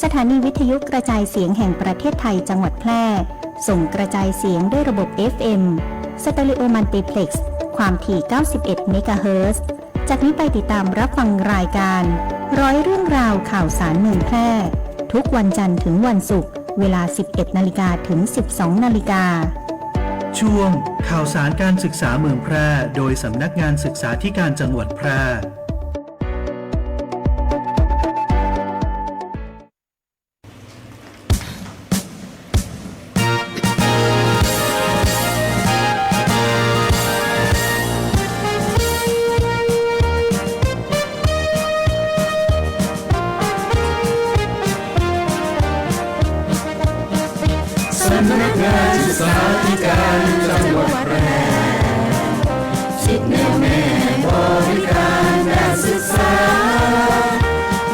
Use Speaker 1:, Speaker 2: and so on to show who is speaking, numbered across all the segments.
Speaker 1: สถานีวิทยุกระจายเสียงแห่งประเทศไทยจังหวัดแพร่ส่งกระจายเสียงด้วยระบบ FM สเตอริโอมัลติเพล็กซ์ความถี่ 91 เมกะเฮิรตซ์ จากนี้ไปติดตามรับฟังรายการร้อยเรื่องราวข่าวสารเมืองแพร่ทุกวันจันทร์ถึงวันศุกร์เวลา 11 นาฬิกาถึง 12 นาฬิกา
Speaker 2: ช่วงข่าวสารการศึกษาเมืองแพร่โดยสำนักงานศึกษาธิการจังหวัดแพร่
Speaker 3: สำนักงานศึกษาธิการจังหวัดแพร่สิทธิแน่วแน่บริการการศึกษา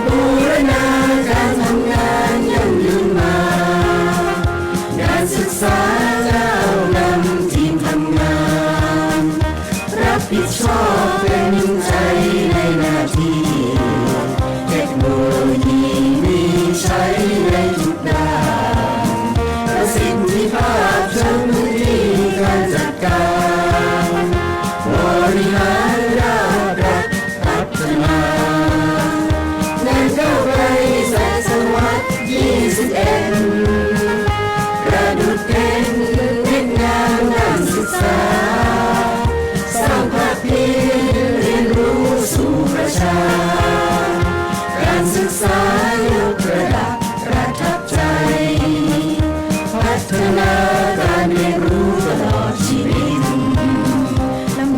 Speaker 3: บูรณาการทำงานยั่งยืนมางานศึกษาก้าวนำทีมทำงานรับผิดชอบเป็นใจในหน้าที่เทคโนโลยีมีใช้ในทุกด้านประสิทธิภาพเชิงพื้นที่การจัดการบริหารราชรัฐพัฒนางานก้าวไกลศตวรรษ 21 กระดุจเป็นเม็ดงานด้านศึกษาสร้างภาพพิเรียนรู้สู่ประชาการศึกษายกระดับประทับใจพัฒนาการเรียนรู้ตลอดชีวิต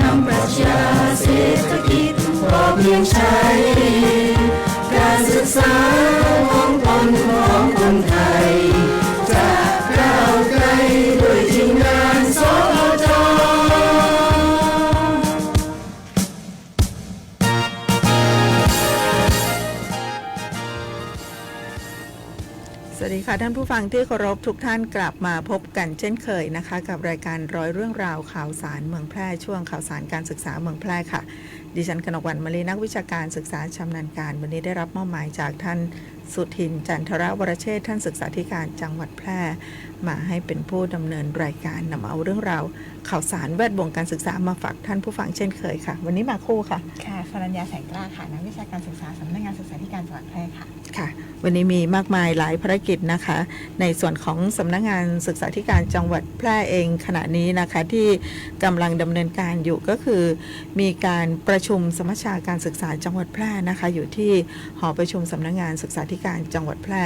Speaker 3: นำปรัชญาเศรษฐกิจพอเพียงใช้การศึกษาของตนของคนไทยจะก้าวไกลด้วยทีมงานสพจ.
Speaker 4: สวัสดีค่ะท่านผู้ฟังที่เคารพทุกท่านกลับมาพบกันเช่นเคยนะคะกับรายการร้อยเรื่องราวข่าวสารเมืองแพร่ช่วงข่าวสารการศึกษาเมืองแพร่ค่ะดิฉันกนกวรรณมลีนักวิชาการศึกษาชำนาญการวันนี้ได้รับมอบหมายจากท่านสุทินจันทรวรเชษฐ์ท่านศึกษาธิการจังหวัดแพร่มาให้เป็นผู้ดำเนินรายการนำเอาเรื่องราวข่าวสารแวดวงการศึกษามาฝากท่านผู้ฟังเช่นเคยค่ะวันนี้มาคู่ค่ะ
Speaker 5: ค่ะสรัญญาแสงกล้าค่ะนักวิชาการศึกษาสำนักงานศึกษาธิการจังหวัดแพร่ค่ะ
Speaker 4: ค่ะวันนี้มีมากมายหลายภารกิจนะคะในส่วนของสำนักงานศึกษาธิการจังหวัดแพร่เองขณะนี้นะคะที่กำลังดำเนินการอยู่ก็คือมีการประชุมสมัชชาการศึกษาจังหวัดแพร่นะคะอยู่ที่หอประชุมสำนักงานศึกษาธิการจังหวัดแพร่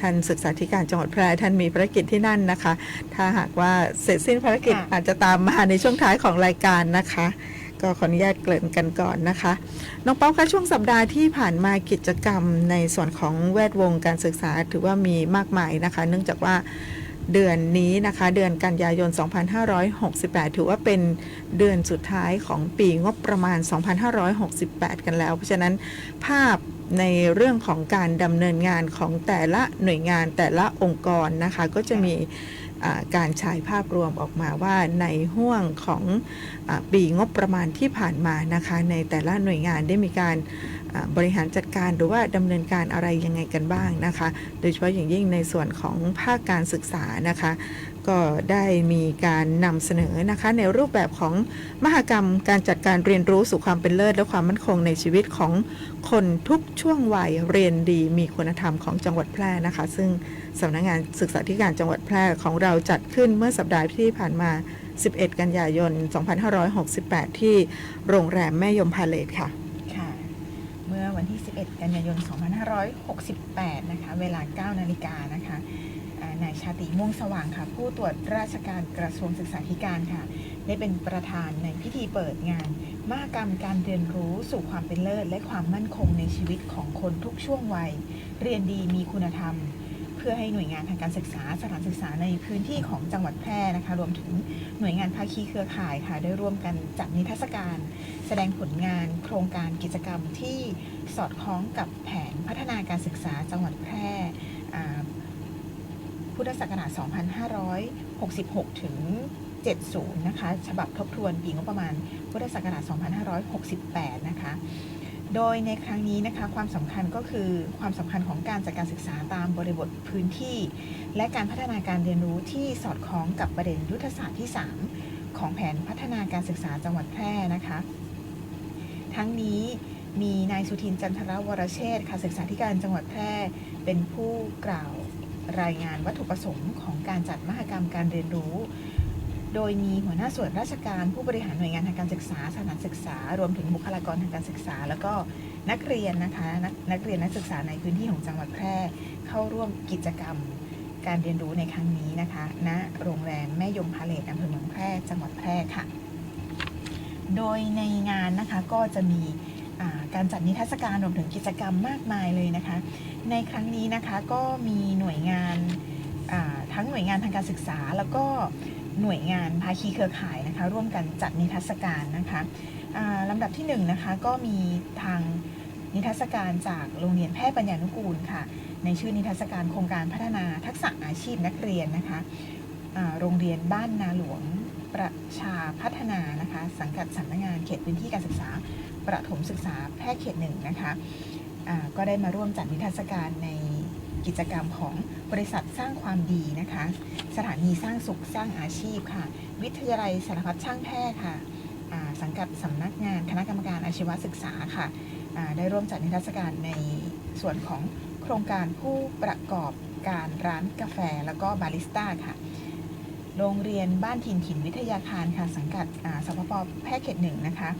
Speaker 4: ท่านศึกษาธิการจังหวัดแพร่ท่านมีภารกิจที่นั่นนะคะถ้าหากว่าเสร็จสิ้นภารกิจอาจจะตามมาในช่วงท้ายของรายการนะคะก็ขออนุญาตเกริ่นกันก่อนนะคะน้องป๊อปคะช่วงสัปดาห์ที่ผ่านมากิจกรรมในส่วนของแวดวงการศึกษาถือว่ามีมากมายนะคะเนื่องจากว่าเดือนนี้นะคะเดือนกันยายน 2568 ถือว่าเป็นเดือนสุดท้ายของปีงบประมาณ 2568 กันแล้วเพราะฉะนั้นภาพในเรื่องของการดำเนินงานของแต่ละหน่วยงานแต่ละองค์กรนะคะก็จะมีการฉายภาพรวมออกมาว่าในห้วงของปีงบประมาณที่ผ่านมานะคะในแต่ละหน่วยงานได้มีการบริหารจัดการหรือว่าดำเนินการอะไรยังไงกันบ้างนะคะโดยเฉพาะอย่างยิ่งในส่วนของภาคการศึกษานะคะก็ได้มีการนำเสนอนะคะในรูปแบบของมหกรรมการจัดการเรียนรู้สู่ความเป็นเลิศและความมั่นคงในชีวิตของคนทุกช่วงวัยเรียนดีมีคุณธรรมของจังหวัดแพร่นะคะซึ่งสำนักงานศึกษาธิการจังหวัดแพร่ของเราจัดขึ้นเมื่อสัปดาห์ที่ผ่านมา11 กันยายน 2568 ที่โรงแรมแม่ยมพาเลทค่ะ
Speaker 5: ค่ะเมื่อวันที่11 กันยายน 2568 นะคะเวลา 9 นาฬิกานะคะนายชาติม่วงสว่างค่ะผู้ตรวจราชการกระทรวงศึกษาธิการค่ะได้เป็นประธานในพิธีเปิดงานมหกรรมการเรียนรู้สู่ความเป็นเลิศและความมั่นคงในชีวิตของคนทุกช่วงวัยเรียนดีมีคุณธรรมเพื่อให้หน่วยงานทางการศึกษาสถานศึกษาในพื้นที่ของจังหวัดแพร่นะคะรวมถึงหน่วยงานภาคีเครือข่ายค่ะได้ร่วมกันจัดนิทรรศการแสดงผลงานโครงการกิจกรรมที่สอดคล้องกับแผนพัฒนาการศึกษาจังหวัดแพร่พุทธศักราช 2566 ถึง 70 นะคะฉบับทบทวนปีงบประมาณพุทธศักราช 2568 นะคะ โดยในครั้งนี้นะคะความสำคัญก็คือความสำคัญของการจัดการศึกษาตามบริบทพื้นที่และการพัฒนาการเรียนรู้ที่สอดคล้องกับประเด็นยุทธศาสตร์ที่ 3 ของแผนพัฒนาการศึกษาจังหวัดแพร่นะคะทั้งนี้มีนายสุทินจันทรวรเชษฐ์ค่ะศึกษาธิการจังหวัดแพร่เป็นผู้กล่าวรายงานวัตถุประสงค์ของการจัดมหกรรมการเรียนรู้โดยมีหัวหน้าส่วนราชการผู้บริหารหน่วยงานทางการศึกษาสถานศึกษารวมถึงบุคลากรทางการศึกษาแล้วก็นักเรียนนะคะนักเรียนนักศึกษาในพื้นที่ของจังหวัดแพร่เข้าร่วมกิจกรรมการเรียนรู้ในครั้งนี้นะคะณโรงแรมแม่ยมพาเลทอำเภอเมืองแพร่จังหวัดแพร่ค่ะโดยในงานนะคะก็จะมีการจัดนิทรรศการรวมถึงกิจกรรมมากมายเลยนะคะในครั้งนี้นะคะก็มีหน่วยงานทั้งหน่วยงานทางการศึกษาแล้วก็หน่วยงานภาคีเครือข่ายนะคะร่วมกันจัดนิทรรศการนะคะลำดับที่1นะคะก็มีทางนิทรรศการจากโรงเรียนแพทย์ปัญญานุกูลค่ะในชื่อนิทรรศการโครงการพัฒนาทักษะอาชีพนักเรียนนะคะโรงเรียนบ้านนาหลวงประชาพัฒนานะคะสังกัดสำนักงานเขตพื้นที่การศึกษาประถมศึกษาแพทย์เขต1นะคะก็ได้มาร่วมจัดนิทรรศการในกิจกรรมของบริษัทสร้างความดีนะคะสถานีสร้างสุขสร้างอาชีพค่ะวิทยาลัยสารพัดช่างแพทย์ค่ะสังกัดสำนักงานคณะกรรมการอาชีวศึกษาค่ะได้ร่วมจัดนิทรรศการในส่วนของโครงการผู้ประกอบการร้านกาแฟแล้วก็บาริสต้าค่ะโรงเรียนบ้านถิ่นวิทยาคารค่ะสังกัดสพป.แพทย์เขต1นะคะ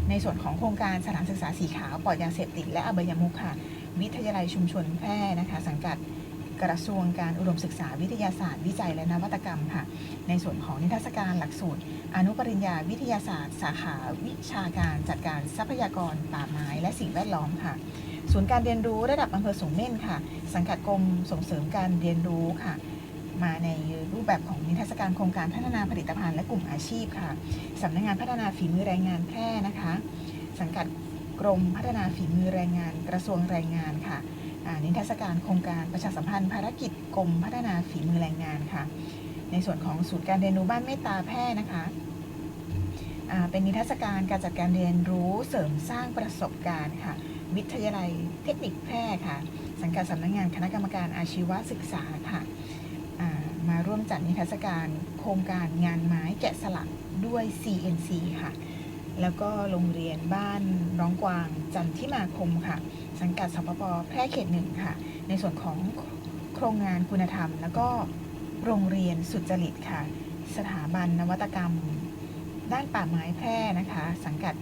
Speaker 5: ในส่วนของโครงการสถานศึกษาสีขาวปลอดยาเสพติดและอบายมุขค่ะวิทยาลัยชุมชนแพร่นะคะสังกัดกระทรวงการอุดมศึกษาวิทยาศาสตร์วิจัยและนวัตกรรมค่ะในส่วนของนิทรรศการหลักสูตรอนุปริญญาวิทยาศาสตร์สาขาวิชาการจัดการทรัพยากรป่าไม้และสิ่งแวดล้อมค่ะศูนย์การเรียนรู้ระดับอำเภอสูงเม่นค่ะสังกัดกรมส่งเสริมการเรียนรู้ค่ะมาในรูปแบบของนิทรรศการโครงการพัฒนาผลิตภัณฑ์และกลุ่มอาชีพค่ะสำนักงานพัฒนาฝีมือแรงงานแพร่นะคะสังกัดกรมพัฒนาฝีมือแรงงานกระทรวงแรงงานค่ะนิทรรศการโครงการประชาสัมพันธ์ภารกิจกรมพัฒนาฝีมือแรงงานค่ะในส่วนของศูนย์การเรียนรู้บ้านเมตตาแพร่นะคะเป็นนิทรรศการการจัดการเรียนรู้เสริมสร้างประสบการณ์ค่ะวิทยาลัยเทคนิคแพร่ค่ะสังกัดสำนักงานคณะกรรมการอาชีวศึกษาค่ะมาร่วมจัดนิทรรศการโครงการงานไม้แกะสลักด้วย CNC ค่ะแล้วก็โรงเรียนบ้านร้องกวางจันทิมาคมค่ะสังกัดสปป.แพร่เขต1ค่ะในส่วนของโครงงานคุณธรรมแล้วก็โรงเรียนสุจริตค่ะสถาบันนวัตกรรมด้านป่าไม้แพร่นะคะสังกัด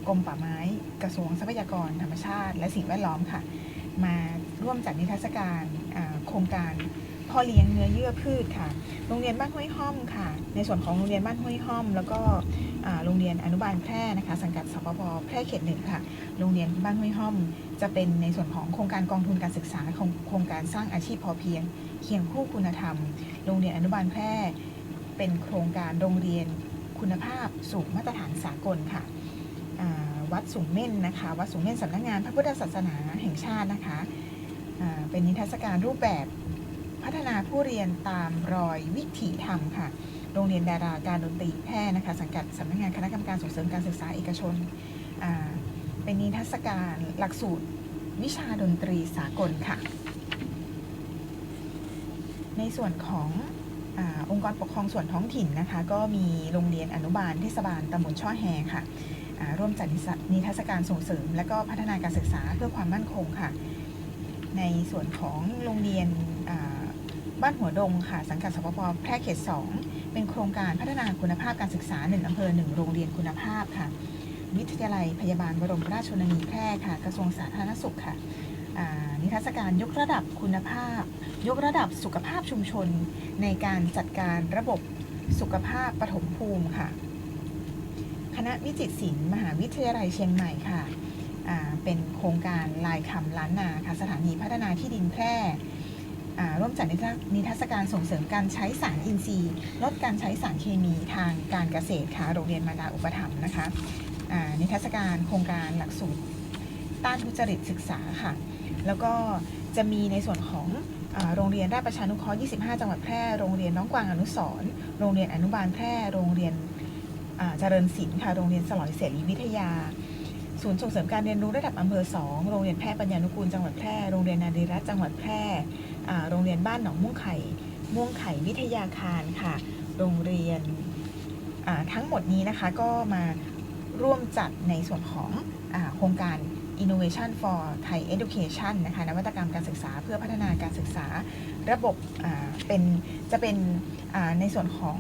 Speaker 5: กรมป่าไม้กระทรวงทรัพยากรธรรมชาติและสิ่งแวดล้อมค่ะมาร่วมจัดนิทรรศการโครงการพ่อเลี้ยงเนื้อเยื่อพืชค่ะโรงเรียนบ้านห้วยห้อมค่ะในส่วนของโรงเรียนบ้านห้วยห้อมแล้วก็โรงเรียนอนุบาลแพร่นะคะสังกัดสปป.แพร่เขต1ค่ะโรงเรียนบ้านห้วยห้อมจะเป็นในส่วนของโครงการกองทุนการศึกษาโครงการสร้างอาชีพพอเพียงเคียงคู่คุณธรรมโรงเรียนอนุบาลแพร่เป็นโครงการโรงเรียนคุณภาพสู่มาตรฐานสากลค่ะวัดสูงเม่นนะคะวัดสูงเม่นสำนักงานพระพุทธศาสนาแห่งชาตินะคะเป็นนิทรรศการรูปแบบพัฒนาผู้เรียนตามรอยวิถีธรรมค่ะโรงเรียนดาราการดนตรีแพร่นะคะสังกัดสำนักงานคณะกรรมการส่งเสริมการศึกษาเอกชนเป็นนิทรรศการหลักสูตรวิชาดนตรีสากลค่ะในส่วนขององค์กรปกครองส่วนท้องถิ่นนะคะก็มีโรงเรียนอนุบาลเทศบาลตำบลช่อแฮค่ะร่วมจัดนิทรรศการส่งเสริมและก็พัฒนาการศึกษาเพื่อความมั่นคงค่ะในส่วนของโรงเรียนบ้านหัวดงค่ะสังกัดสปป.แพร่เขต2เป็นโครงการพัฒนาคุณภาพการศึกษา1อำเภอ1โรงเรียนคุณภาพค่ะวิทยาลัยพยาบาลบรมราชชนนีแพร่ค่ะกระทรวงสาธารณสุขค่ะนิทรรศการยกระดับคุณภาพยกระดับสุขภาพชุมชนในการจัดการระบบสุขภาพปฐมภูมิค่ะคณะวิจิตรศิลป์มหาวิทยาลัยเชียงใหม่ค่ะเป็นโครงการลายคำล้านนาค่ะสถานีพัฒนาที่ดินแพร่ร่วมจัดนิทรรศการส่งเสริมการใช้สารอินทรีย์ลดการใช้สารเคมีทางการเกษตรค่ะโรงเรียนมารดาอุปถัมภ์นะคะนิทรรศการโครงการหลักสูตรต้านทุจริตศึกษาค่ะแล้วก็จะมีในส่วนของโรงเรียนราชประชานุเคราะห์25จังหวัดแพร่โรงเรียนน้องกวางอนุสรณ์โรงเรียนอนุบาลแพร่โรงเรียนเจริญศิลป์ค่ะโรงเรียนสลอยเสรีวิทยา ศูนย์ส่งเสริมการเรียนรู้ระดับอำเภอ 2 โรงเรียนแพทย์ปัญญานุกูลจังหวัดแพร่โรงเรียนนารีรัตน์จังหวัดแพร่โรงเรียนบ้านหนองม่วงไข่วิทยาคารค่ะโรงเรียนทั้งหมดนี้นะคะก็มาร่วมจัดในส่วนของโครงการ Innovation for Thai Education นะคะนวัตกรรมการศึกษาเพื่อพัฒนาการศึกษาระบบจะเป็นในส่วนของ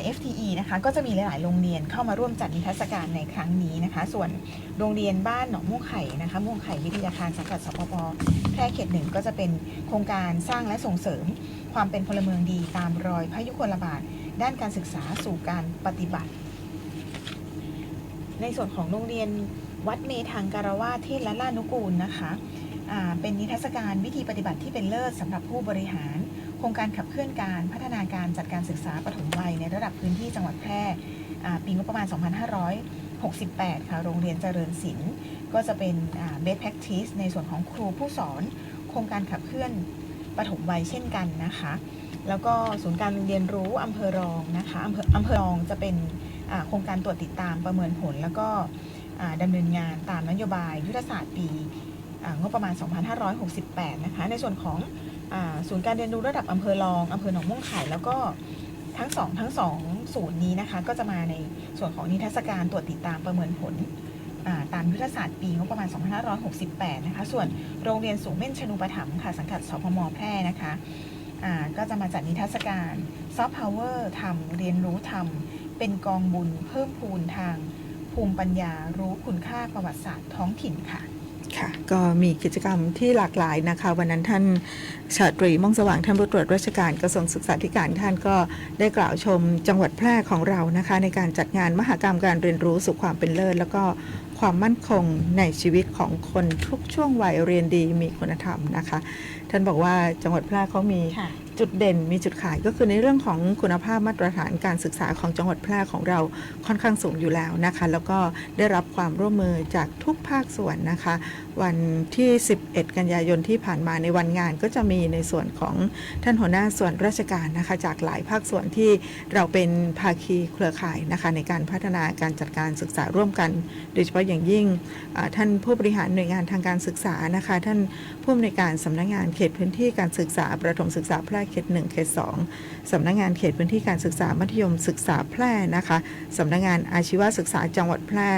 Speaker 5: IFTE นะคะก็จะมีหลายๆโรงเรียนเข้ามาร่วมจัดนิทรรศการในครั้งนี้นะคะส่วนโรงเรียนบ้านหนองม่วงไข่นะคะม่วงไข่วิทยาคารสังกัดสปป.แพร่เขต 1ก็จะเป็นโครงการสร้างและส่งเสริมความเป็นพลเมืองดีตามรอยพระยุคลบาทด้านการศึกษาสู่การปฏิบัติในส่วนของโรงเรียนวัดเมธังการวาสเทศและล่านุกูลนะคะเป็นนิทรรศการวิธีปฏิบัติที่เป็นเลิศสำหรับผู้บริหารโครงการขับเคลื่อนการพัฒนาการจัดการศึกษาปฐมวัยในระดับพื้นที่จังหวัดแพร่ปีงบประมาณ 2568 ค่ะโรงเรียนเจริญศิลป์ก็จะเป็นbest practice ในส่วนของครูผู้สอนโครงการขับเคลื่อนปฐมวัยเช่นกันนะคะแล้วก็ศูนย์การเรียนรู้อำเภอรองนะคะอำเภอรองจะเป็นโครงการตรวจติดตามประเมินผลแล้วก็ดำเนินงานตามนโยบายยุทธศาสตร์ปีงบประมาณ 2568 นะคะในส่วนของศูนย์การเรียนรู้ระดับอำเภอรองอำเภอหนองม่วงไข่แล้วก็ทั้งสองศูนย์นี้นะคะก็จะมาในส่วนของนิทรรศการตรวจติดตามประเมินผลตามยุทธศาสตร์ปีงบประมาณ 2568 นะคะส่วนโรงเรียนสูงเม่นชนูปถัมภ์ค่ะสังกัดสพม.แพร่นะคะก็จะมาจัดนิทรรศการซอฟต์พาวเวอร์ทำเรียนรู้ทำเป็นกองบุญเพิ่มพูนทางภูมิปัญญารู้คุณค่าประวัติศาสตร์ท้องถิ่นค่ะ
Speaker 4: ค่ะก็มีกิจกรรมที่หลากหลายนะคะวันนั้นท่านชาตรีม่วงสว่างท่านผู้ตรวจราชการกระทรวงศึกษาธิการท่านก็ได้กล่าวชมจังหวัดแพร่ของเรานะคะในการจัดงานมหกรรมการเรียนรู้สู่ความเป็นเลิศแล้วก็ความมั่นคงในชีวิตของคนทุกช่วงวัยเรียนดีมีคุณธรรมนะคะท่านบอกว่าจังหวัดแพร่เขามีจุดเด่นมีจุดขายก็คือในเรื่องของคุณภาพมาตรฐานการศึกษาของจังหวัดแพร่ของเราค่อนข้างสูงอยู่แล้วนะคะแล้วก็ได้รับความร่วมมือจากทุกภาคส่วนนะคะวันที่11กันยายนที่ผ่านมาในวันงานก็จะมีในส่วนของท่านหัวหน้าส่วนราชการนะคะจากหลายภาคส่วนที่เราเป็นภาคีเครือข่ายนะคะในการพัฒนาการจัดการศึกษาร่วมกันโดยเฉพาะอย่างยิ่งท่านผู้บริหารหน่วยงานทางการศึกษานะคะท่านผู้อำนวยการสำนักงานเขตพื้นที่การศึกษาประถมศึกษาแพร่เขต 1 เขต 2 สำนักงานเขตพื้นที่การศึกษามัธยมศึกษาแพร่นะคะสำนักงานอาชีวศึกษาจังหวัดแพร่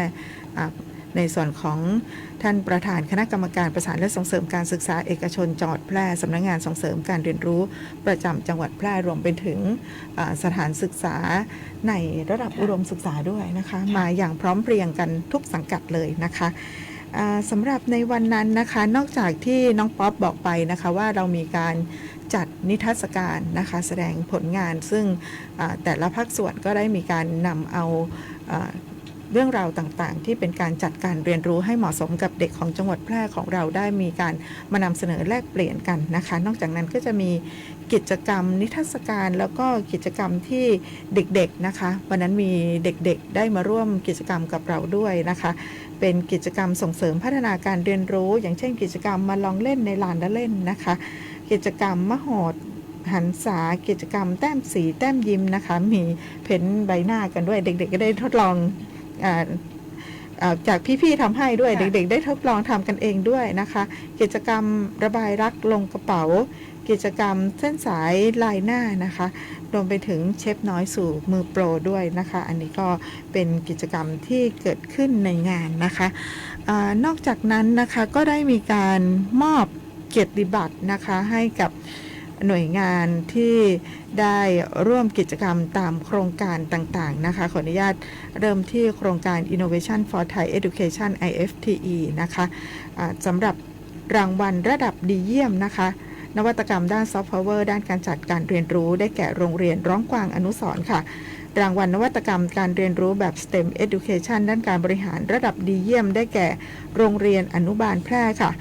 Speaker 4: ในส่วนของท่านประธานคณะกรรมการประสานและส่งเสริมการศึกษาเอกชนจังหวัดแพร่สำนักงานส่งเสริมการเรียนรู้ประจำจังหวัดแพร่รวมไปถึงสถานศึกษาในระดับอุดมศึกษาด้วยนะคะมาอย่างพร้อมเพรียงกันทุกสังกัดเลยนะคะสำหรับในวันนั้นนะคะนอกจากที่น้องป๊อปบอกไปนะคะว่าเรามีการจัดนิทรรศการนะคะแสดงผลงานซึ่งแต่ละภาคส่วนก็ได้มีการนำเอาเรื่องราวต่างๆที่เป็นการจัดการเรียนรู้ให้เหมาะสมกับเด็กของจังหวัดแพร่ของเราได้มีการมานำเสนอแลกเปลี่ยนกันนะคะนอกจากนั้นก็จะมีกิจกรรมนิทรรศการแล้วก็กิจกรรมที่เด็กๆนะคะวันนั้นมีเด็กๆได้มาร่วมกิจกรรมกับเราด้วยนะคะเป็นกิจกรรมส่งเสริมพัฒนาการเรียนรู้อย่างเช่นกิจกรรมมาลองเล่นในลานเล่นนะคะกิจกรรมมโหดหันษากิจกรรมแต้มสีแต้มยิ้มนะคะมีเพ้นใบหน้ากันด้วยเด็กๆก็ได้ทดลองจากพี่ๆทำให้ด้วยเด็กๆได้ทดลองทำกันเองด้วยนะคะกิจกรรมระบายรักลงกระเป๋ากิจกรรมเส้นสายลายหน้านะคะรวมไปถึงเชฟน้อยสู่มือโปรด้วยนะคะอันนี้ก็เป็นกิจกรรมที่เกิดขึ้นในงานนะคะนอกจากนั้นนะคะก็ได้มีการมอบเกียรติบัตรนะคะให้กับหน่วยงานที่ได้ร่วมกิจกรรมตามโครงการต่างๆนะคะขออนุญาตเริ่มที่โครงการ Innovation for Thai Education IFTE นะคะสำหรับรางวัลระดับดีเยี่ยมนะคะนวัตกรรมด้านซอฟต์พาวเวอร์ด้านการจัดการเรียนรู้ได้แก่โรงเรียนร้องกวางอนุสรณ์ค่ะรางวัลนวัตกรรมการเรียนรู้แบบ STEM Education ด้านการบริหารระดับดีเยี่ยมได้แก่โรงเรียนอนุบาลแพร่ค่ะ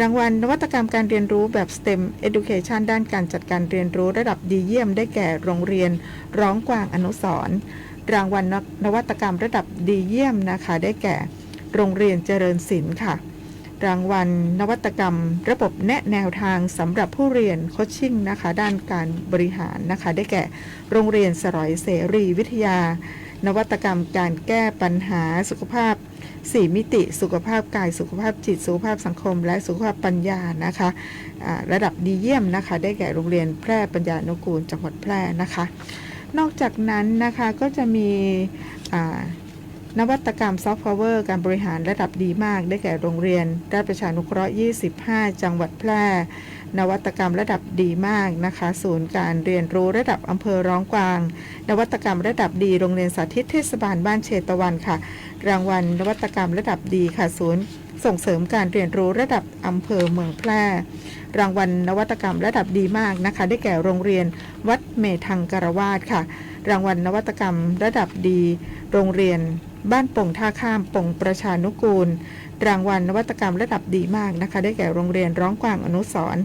Speaker 4: รางวัลนวัตกรรมการเรียนรู้แบบ STEM Education ด้านการจัดการเรียนรู้ระดับดีเยี่ยมได้แก่โรงเรียนร้องกวางอนุสรณ์รางวัลนวัตกรรมระดับดีเยี่ยมนะคะได้แก่โรงเรียนเจริญศิลป์ค่ะรางวัลนวัตกรรมระบบแนะแนวทางสำหรับผู้เรียนโคชชิ่งนะคะด้านการบริหารนะคะได้แก่โรงเรียนสรอยเสรีวิทยานวัตกรรมการแก้ปัญหาสุขภาพ 4 มิติสุขภาพกายสุขภาพจิตสุขภาพสังคมและสุขภาพปัญญานะคะระดับดีเยี่ยมนะคะได้แก่โรงเรียนแพร่ปัญญานุกูลจังหวัดแพร่นะคะนอกจากนั้นนะคะก็จะมีนวัตกรรมซอฟต์พาวเวอร์การบริหารระดับดีมากได้แก่โรงเรียนราชประชานุเคราะห์25 จังหวัดแพร่นวัตกรรมระดับดีมากนะคะศูนย์การเรียนรู้ระดับอำเภอร้องกวางนวัตกรรมระดับดีโรงเรียนสาธิตเทศบาลบ้านเชตวันค่ะรางวัลนวัตกรรมระดับดีค่ะศูนย์ส่งเสริมการเรียนรู้ระดับอำเภอเมืองแพร่รางวัลนวัตกรรมระดับดีมากนะคะได้แก่โรงเรียนวัดเมธังกรวาสค่ะรางวัลนวัตกรรมระดับดีโรงเรียนบ้านป่งท่าข้ามป่งประชานุกูลรางวัลนวัตกรรมระดับดีมากนะคะได้แก่โรงเรียนร้องกวางอนุสรณ์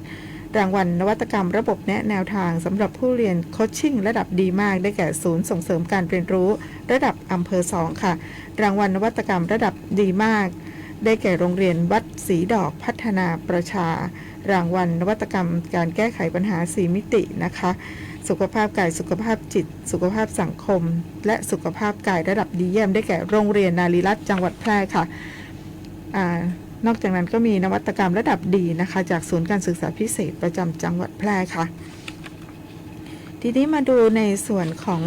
Speaker 4: รางวัลนวัตกรรมระบบแนะแนวทางสำหรับผู้เรียนโคชชิ่งระดับดีมากได้แก่ศูนย์ส่งเสริมการเรียนรู้ระดับอำเภอ2ค่ะรางวัลนวัตกรรมระดับดีมากได้แก่โรงเรียนวัดศรีดอกพัฒนาประชารางวัลนวัตกรรมการแก้ไขปัญหา4 มิตินะคะสุขภาพกายสุขภาพจิตสุขภาพสังคมและสุขภาพกายระดับดีเยี่ยมได้แก่โรงเรียนนารีรัตน์จังหวัดแพร่ค่ะนอกจากนั้นก็มีนวัตกรรมระดับดีนะคะจากศูนย์การศึกษาพิเศษประจำจังหวัดแพร่ค่ะทีนี้มาดูในส่วนของ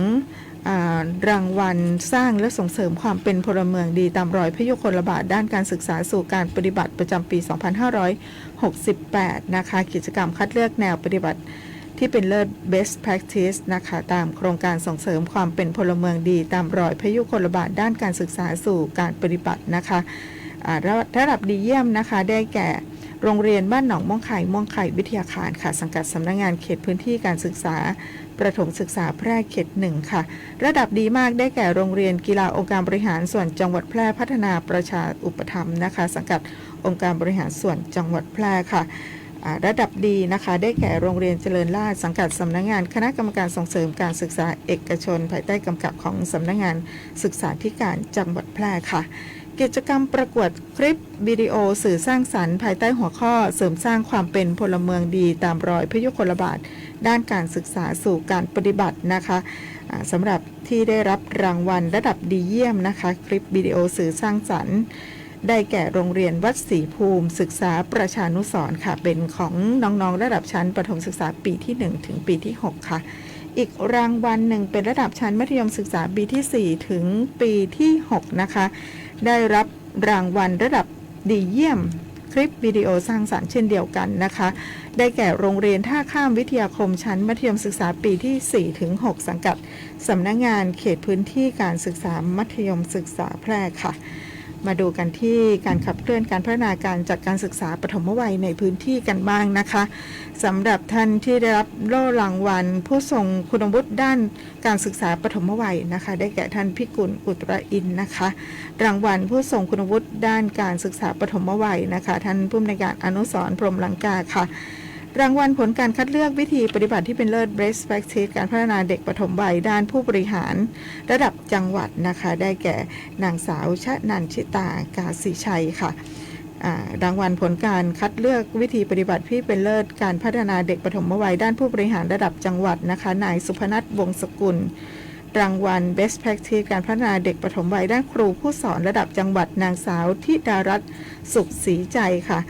Speaker 4: รางวัลสร้างและส่งเสริมความเป็นพลเมืองดีตามรอยพยุคลบาทด้านการศึกษาสู่การปฏิบัติประจำปี 2568 นะคะกิจกรรมคัดเลือกแนวปฏิบัติที่เป็นเลิศ best practice นะคะตามโครงการส่งเสริมความเป็นพลเมืองดีตามรอยพยุคลบาทด้านการศึกษาสู่การปฏิบัตินะคะระดับดีเยี่ยมนะคะได้แก่โรงเรียนบ้านหนองม่วงไข่วิทยาคารค่ะสังกัดสำนักงานเขตพื้นที่การศึกษาประถมศึกษาแพร่เขต1ค่ะระดับดีมากได้แก่โรงเรียนกีฬาองค์การบริหารส่วนจังหวัดแพร่พัฒนาประชาอุปถัมภ์นะคะสังกัดองค์การบริหารส่วนจังหวัดแพร่ค่ะระดับดีนะคะได้แก่โรงเรียนเจริญราษฎร์สังกัดสำนักงานคณะกรรมการส่งเสริมการศึกษาเอกชนภายใต้กำกับของสำนักงานศึกษาธิการจังหวัดแพร่ค่ะกิจกรรมประกวดคลิปวิดีโอสื่อสร้างสรรค์ภายใต้หัวข้อเสริมสร้างความเป็นพลเมืองดีตามรอยพยุคลบาทด้านการศึกษาสู่การปฏิบัตินะคะสำหรับที่ได้รับรางวัลระดับดีเยี่ยมนะคะคลิปวิดีโอสื่อสร้างสรรค์ได้แก่โรงเรียนวัดศรีภูมิศึกษาประชานุสรณ์ค่ะเป็นของน้องๆระดับชั้นประถมศึกษาปีที่1ถึงปีที่6ค่ะอีกรางวัลหนึ่งเป็นระดับชั้นมัธยมศึกษาปีที่4ถึงปีที่6นะคะได้รับรางวัลระดับดีเยี่ยมคลิปวิดีโอสร้างสรรค์เช่นเดียวกันนะคะได้แก่โรงเรียนท่าข้ามวิทยาคมชั้นมัธยมศึกษาปีที่4ถึง6สังกัดสำนักงานเขตพื้นที่การศึกษามัธยมศึกษาแพร่ค่ะมาดูกันที่การขับเคลื่อนการพัฒนาการจัดการศึกษาปฐมวัยในพื้นที่กันบ้างนะคะสำหรับท่านที่ได้รับโล่รางวัลผู้ทรงคุณวุฒิด้านการศึกษาปฐมวัยนะคะได้แก่ท่านพิกุลอุตรอินทร์นะคะรางวัลผู้ทรงคุณวุฒิด้านการศึกษาปฐมวัยนะคะท่านผู้อำนวยการอนุสรณ์พรหมลังกาค่ะรางวัลผลการคัดเลือกวิธีปฏิบัติที่เป็นเลิศ best practice การพัฒนาเด็กปฐมวัยด้านผู้บริหารระดับจังหวัดนะคะได้แก่นางสาวชนันชิตากาศิชัยค่ะรางวัลผลการคัดเลือกวิธีปฏิบัติที่เป็นเลิศการพัฒนาเด็กปฐมวัยด้านผู้บริหารระดับจังหวัดนะคะนายสุพนัทวงศ์สกุลรางวัล best practice การพัฒนาเด็กปฐมวัยด้านครูผู้สอนระดับจังหวัดนางสาวธิดารัตน์สุขศรีใจค่ะ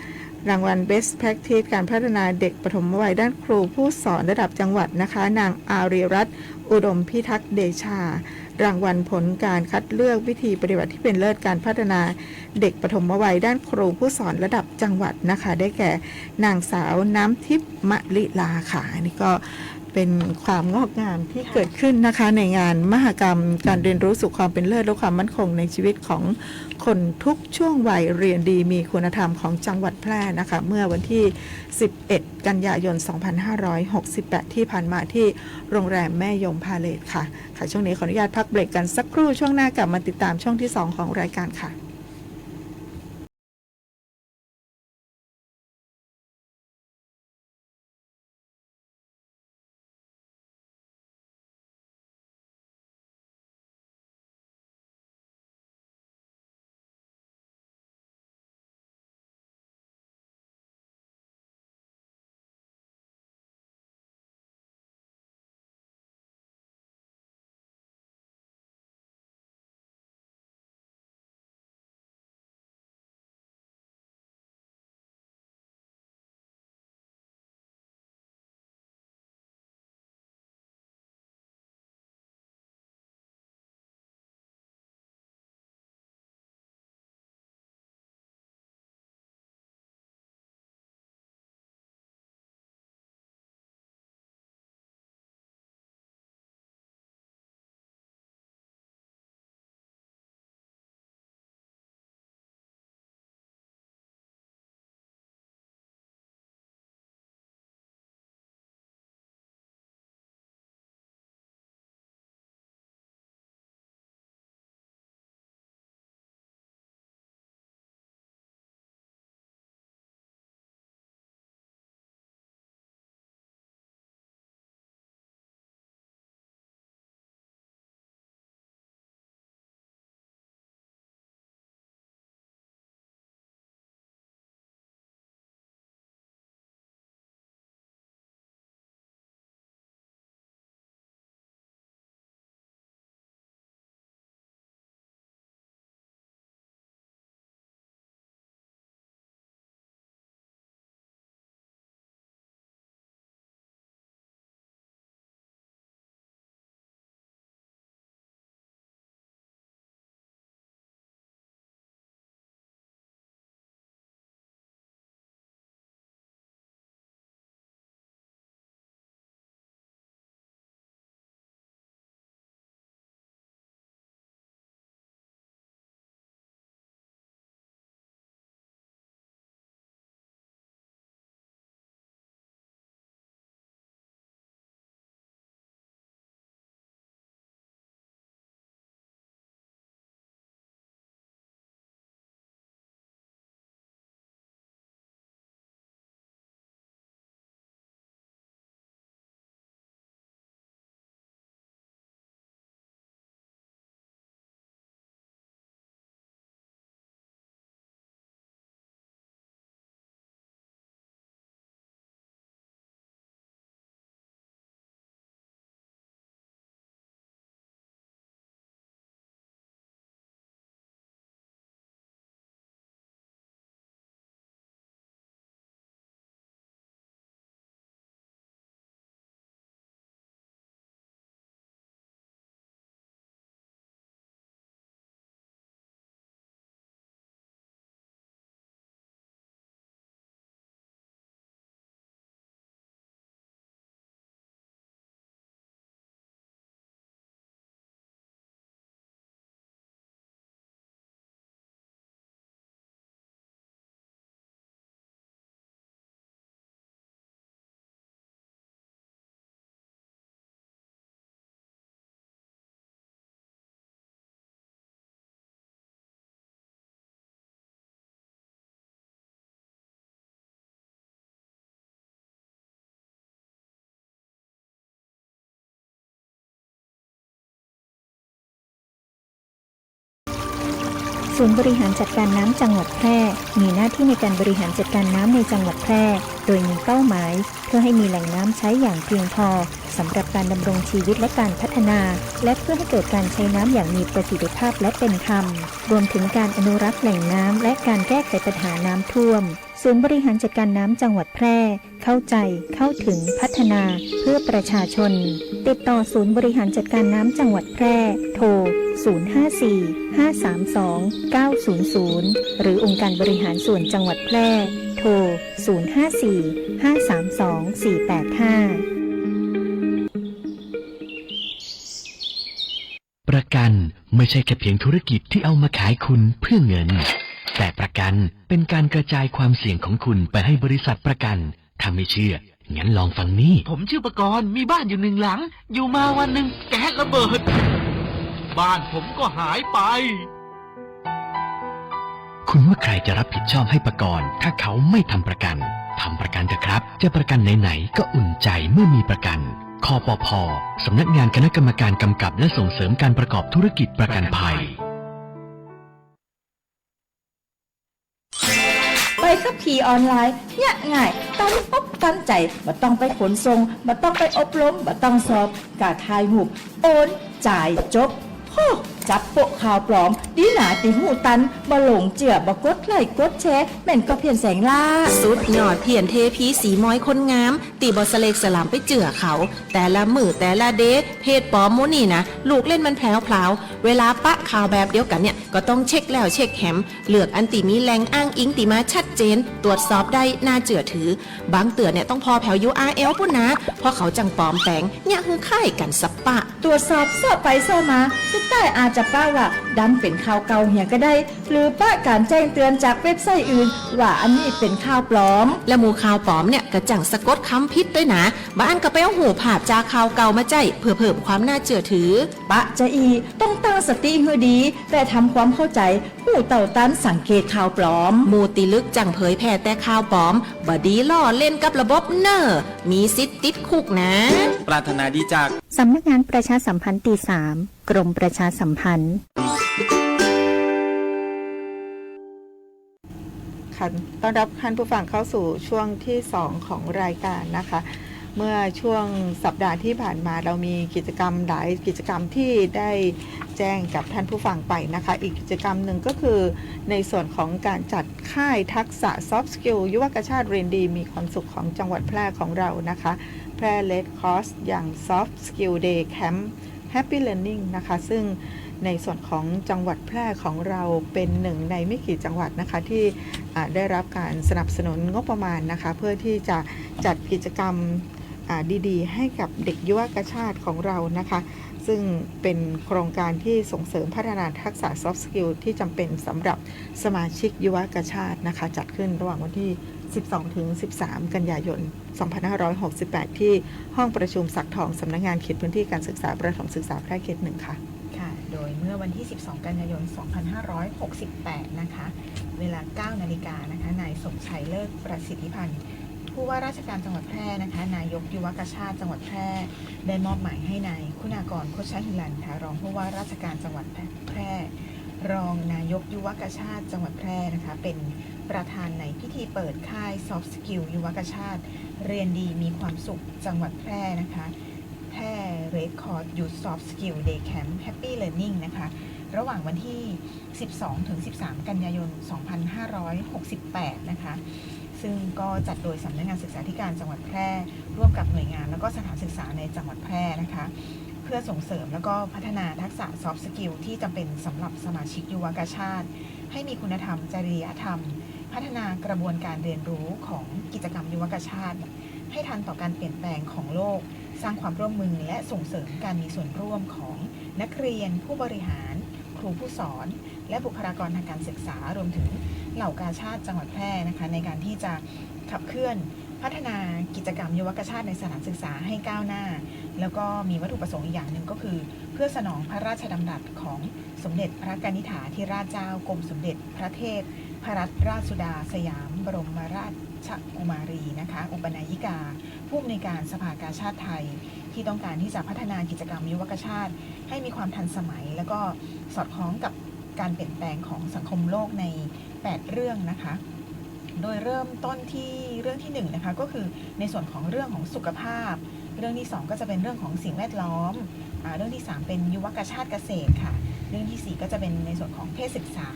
Speaker 4: รางวัล Best Practice การพัฒนาเด็กปฐมวัยด้านครูผู้สอนระดับจังหวัดนะคะนางอารีรัตน์อุดมพิทักษ์เดชารางวัลผลการคัดเลือกวิธีปฏิบัติที่เป็นเลิศการพัฒนาเด็กปฐมวัยด้านครูผู้สอนระดับจังหวัดนะคะได้แก่นางสาวน้ำทิพย์มะลิลาค่ะอันนี้ก็เป็นความงอกงามที่เกิดขึ้นนะคะในงานมหกรรมการเรียนรู้สู่ความเป็นเลิศและความมั่นคงในชีวิตของคนทุกช่วงวัยเรียนดีมีคุณธรรมของจังหวัดแพร่นะคะเมื่อวันที่11กันยายน2568ที่ผ่านมาที่โรงแรมแม่ยมพาเลทค่ะช่วงนี้ขออนุญาตพักเบรกกันสักครู่ช่วงหน้ากลับมาติดตามช่วงที่2ของรายการค่ะ
Speaker 1: ศูนย์บริหารจัดการน้ำจังหวัดแพร่มีหน้าที่ในการบริหารจัดการน้ำในจังหวัดแพร่โดยมีเป้าหมายเพื่อให้มีแหล่งน้ำใช้อย่างเพียงพอสำหรับการดำรงชีวิตและการพัฒนาและเพื่อให้เกิดการใช้น้ำอย่างมีประสิทธิภาพและเป็นธรรมรวมถึงการอนุรักษ์แหล่งน้ำและการแก้ไขปัญหาน้ำท่วมศูนย์บริหารจัดการน้ำจังหวัดแพร่เข้าใจเข้าถึงพัฒนาเพื่อประชาชนติดต่อศูนย์บริหารจัดการน้ำจังหวัดแพร่โทร054-532-900หรือองค์การบริหารส่วนจังหวัดแพร่โทร054-532-485
Speaker 6: ประกันไม่ใช่แค่เพียงธุรกิจที่เอามาขายคุณเพื่อเงินแต่ประกันเป็นการกระจายความเสี่ยงของคุณไปให้บริษัทประกันถ้าไม่เชื่องั้นลองฟังนี่
Speaker 7: ผมชื่อประกรณ์มีบ้านอยู่1 หลังอยู่มาวันหนึ่งแก๊สระเบิดบ้านผมก็หายไป
Speaker 6: คุณว่าใครจะรับผิดชอบให้ประกรณ์ถ้าเขาไม่ทำประกันทำประกันเถอะครับจะประกันไหนๆก็อุ่นใจเมื่อมีประกันคปภ.สำนักงานคณะกรรมการกำกับและส่งเสริมการประกอบธุรกิจประกันภัย
Speaker 3: ไปขับขี่ออนไลน์เนี่ยง่ายตั้งปุ๊บตั้งใจบ่ต้องไปขนส่งบ่ต้องไปอบรมบ่ต้องสอบกาถ่ายรูปโอนจ่ายจบโหจับโปะข่าวปลอมดีหนาติหูตันบ่หลงเจือบ่กดไลค์กดแชร์แม่นก็เพียนแสงล่าสุดยอดเพียนเทพีสีม้อยคนงามตีบ่สเลกสลามไปเจือเขาแต่ละมือแต่ละเดย์เพจปลอมโมนี่นะลูกเล่นมันแผลวๆเวลาปะข่าวแบบเดียวกันเนี่ยก็ต้องเช็คแล้วเช็คแหมเลือกอันติมีแหล่งอ้างอิงติมาชัดเจนตรวจสอบได้น่าเจือถือบางเตือเนี่ยต้องพอแผว URL ปุ่นนะเพราะเขาจังปลอมแปลงเนี่ยคือค่ายกันสับปะตรวจสอบสอบไปสอบมาสุดท้ายอาจจะป้าว่าดันเป็นข่าวเก่าเหี่ยก็ได้หรือป้าการแจ้งเตือนจากเว็บไซต์อื่นว่าอันนี้เป็นข่าวปลอมและหมู่ข่าวปลอมเนี่ยก็จังสะกดคำพิษด้วยนะบ้านก็ไปเอาหูภาพจากข่าวเก่ามาใจเพื่อเพิ่มความน่าเชื่อถือปะจะอีต้องตั้งสติให้ดีแต่ทำความเข้าใจหูเต่าตันสังเกตข่าวปลอมหมู่ติลึกจังเผยแพร่แต่ข่าวปลอมบดีล่อเล่นกับระบบเนอร์มีสิทธิ์ติดคุกนะ
Speaker 7: ปรารถนาดีจาก
Speaker 1: สำนักงานประชาสัมพันธ์ตี3กรมประชาสัมพันธ์
Speaker 4: ต้อนรับท่านผู้ฟังเข้าสู่ช่วงที่2ของรายการนะคะเมื่อช่วงสัปดาห์ที่ผ่านมาเรามีกิจกรรมหลายกิจกรรมที่ได้แจ้งกับท่านผู้ฟังไปนะคะอีกกิจกรรมหนึ่งก็คือในส่วนของการจัดค่ายทักษะ Soft Skill ยุวกชาติเรียนดีมีความสุขของจังหวัดแพร่ของเรานะคะแพร่ Red Cross อย่าง Soft Skill Day Camp Happy Learning นะคะซึ่งในส่วนของจังหวัดแพร่ของเราเป็นหนึ่งในไม่กี่จังหวัดนะคะที่ได้รับการสนับสนุนงบประมาณนะคะเพื่อที่จะจัดกิจกรรมดีๆให้กับเด็กยุวกชาติของเรานะคะซึ่งเป็นโครงการที่ส่งเสริมพัฒนาทักษะ Soft Skill ที่จำเป็นสำหรับสมาชิกยุวกชาตินะคะจัดขึ้นระหว่างวันที่12-13 กันยายน 2568 ที่ห้องประชุมศักดิ์ทองสำนักงานเขตพื้นที่การศึกษาประถมศึกษาแพร่เขต 1 ค่ะ
Speaker 5: โดยเมื่อวันที่12กันยายน 2568นะคะเวลา 9 นาฬิกานะคะนายสมชัยเลิศประสิทธิพันธ์ผู้ว่าราชการจังหวัดแพร่นะคะนายกยุวกชาติจังหวัดแพร่ได้มอบหมายให้นายคุณากรโคชหิรันค่ะรองผู้ว่าราชการจังหวัดแพร่รองนายกยุวกชาติจังหวัดแพร่นะคะเป็นประธานในพิธีเปิดค่าย Soft Skill ยุวกชาติเรียนดีมีความสุขจังหวัดแพร่นะคะแพร่ Red Cross Youth Soft Skill Day Camp Happy Learning นะคะระหว่างวันที่ 12-13 กันยายน 2568 นะคะซึ่งก็จัดโดยสำนักงานศึกษาธิการจังหวัดแพร่ร่วมกับหน่วยงานแล้วก็สถานศึกษาในจังหวัดแพร่นะคะเพื่อส่งเสริมแล้วก็พัฒนาทักษะ Soft Skill ที่จำเป็นสำหรับสมาชิกยุวกชาติให้มีคุณธรรมจริยธรรมพัฒนากระบวนการเรียนรู้ของกิจกรรมยุวกชาติให้ทันต่อการเปลี่ยนแปลงของโลกสร้างความร่วมมือและส่งเสริมการมีส่วนร่วมของนักเรียนผู้บริหารครูผู้สอนและบุคลากรทางการศึกษารวมถึงเหล่ากาชาติจังหวัดแพร่นะคะในการที่จะขับเคลื่อนพัฒนากิจกรรมยุวกชาติในสถานศึกษาให้ก้าวหน้าแล้วก็มีวัตถุประสงค์อีกอย่างหนึ่งก็คือเพื่อสนองพระราชดำรัสของสมเด็จพระกนิษฐาธิราชเจ้ากรมสมเด็จพระเทพพระรัตนราชสุดาสยามบรมราชกุมารีนะคะอุปนายิกาผู้อำนวยการสภากาชาติไทยที่ต้องการที่จะพัฒนากิจกรรมยุวกชาติให้มีความทันสมัยแล้วก็สอดคล้องกับ การเปลี่ยนแปลงของสังคมโลกใน 8 เรื่องนะคะโดยเริ่มต้นที่เรื่องที่1นะคะก็คือในส่วนของเรื่องของสุขภาพเรื่องที่2ก็จะเป็นเรื่องของสิ่งแวดล้อมเรื่องที่3เป็นยุวกชาติเกษตรค่ะเรื่องที่4ก็จะเป็นในส่วนของเพศศึกษา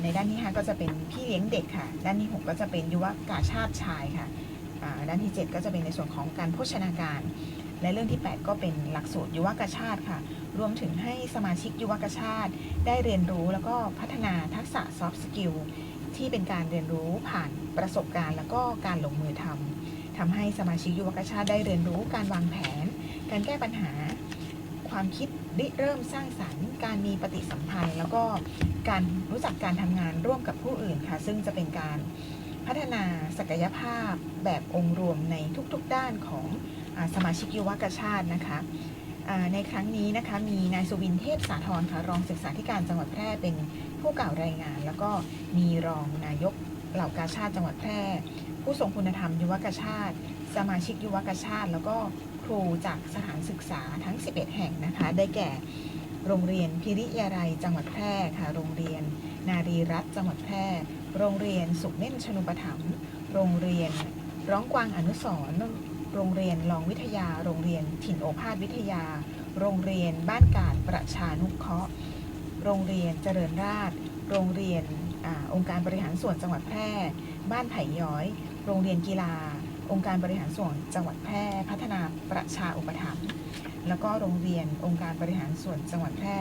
Speaker 5: ในด้านที่5ก็จะเป็นพี่เลี้ยงเด็กค่ะด้านที่6ก็จะเป็นยุวกชาติชายค่ะด้านที่7ก็จะเป็นในส่วนของการโภชนาการและเรื่องที่8ก็เป็นหลักสูตรยุวกชาติค่ะรวมถึงให้สมาชิกยุวกชาติได้เรียนรู้แล้วก็พัฒนาทักษะ soft skill ที่เป็นการเรียนรู้ผ่านประสบการณ์แล้วก็การลงมือทำให้สมาชิกยุวกชาติได้เรียนรู้การวางแผนการแก้ปัญหาความคิดริเริ่มสร้างสรรค์การมีปฏิสัมพันธ์แล้วก็การรู้จักการทำงานร่วมกับผู้อื่นค่ะซึ่งจะเป็นการพัฒนาศักยภาพแบบองค์รวมในทุกๆด้านของสมาชิกยุวกชาตินะคะในครั้งนี้นะคะมีนายสุวินเทพสาธรค่ะรองศึกษาธิการจังหวัดแพร่เป็นผู้กล่าวรายงานแล้วก็มีรองนายกเหล่ากาชาติจังหวัดแพร่ผู้ทรงคุณธรรมยุวกชาติสมาชิกยุวกชาติแล้วก็ครูจากสถานศึกษาทั้ง11แห่งนะคะได้แก่โรงเรียนพิริยาลัยจังหวัดแพร่ค่ะโรงเรียนนารีรัตน์จังหวัดแพร่โรงเรียนสุขเม่นชนุปถัมภ์โรงเรียนร้องกวางอนุสรณ์โรงเรียนลองวิทยาโรงเรียนถิ่นโอภาสวิทยาโรงเรียนบ้านกาดประชานุเคราะห์โรงเรียนเจริญราษฎร์โรงเรียนองค์การบริหารส่วนจังหวัดแพร่บ้านไผ่ย้อยโรงเรียนกีฬาองค์การบริหารส่วนจังหวัดแพร่พัฒนาประชาอุปถัมภ์แล้วก็โรงเรียนองค์การบริหารส่วนจังหวัดแพร่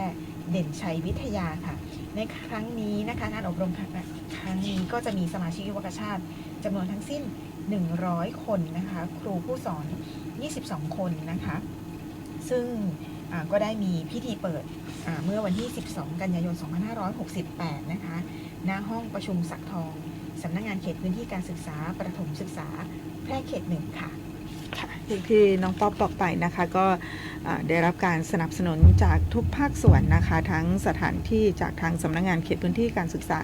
Speaker 5: เด่นชัยวิทยาค่ะในครั้งนี้นะคะงานอบรมครั้งนี้ก็จะมีสมาชิกยุวกชาติจำนวนทั้งสิ้น100 คนนะคะครูผู้สอน22 คนนะคะซึ่งก็ได้มีพิธีเปิดเมื่อวันที่12 กันยายน 2568นะคะณห้องประชุมศักดิ์ทองสำนักงานเขตพื้นที่การศึกษาประถมศึกษาแพร่เขต 1ค่ะ
Speaker 4: อย่างที่น้องป๊อปบอกไปนะคะก็ได้รับการสนับสนุนจากทุกภาคส่วนนะคะทั้งสถานที่จากทางสำนักงานเขตพื้นที่การศึกษา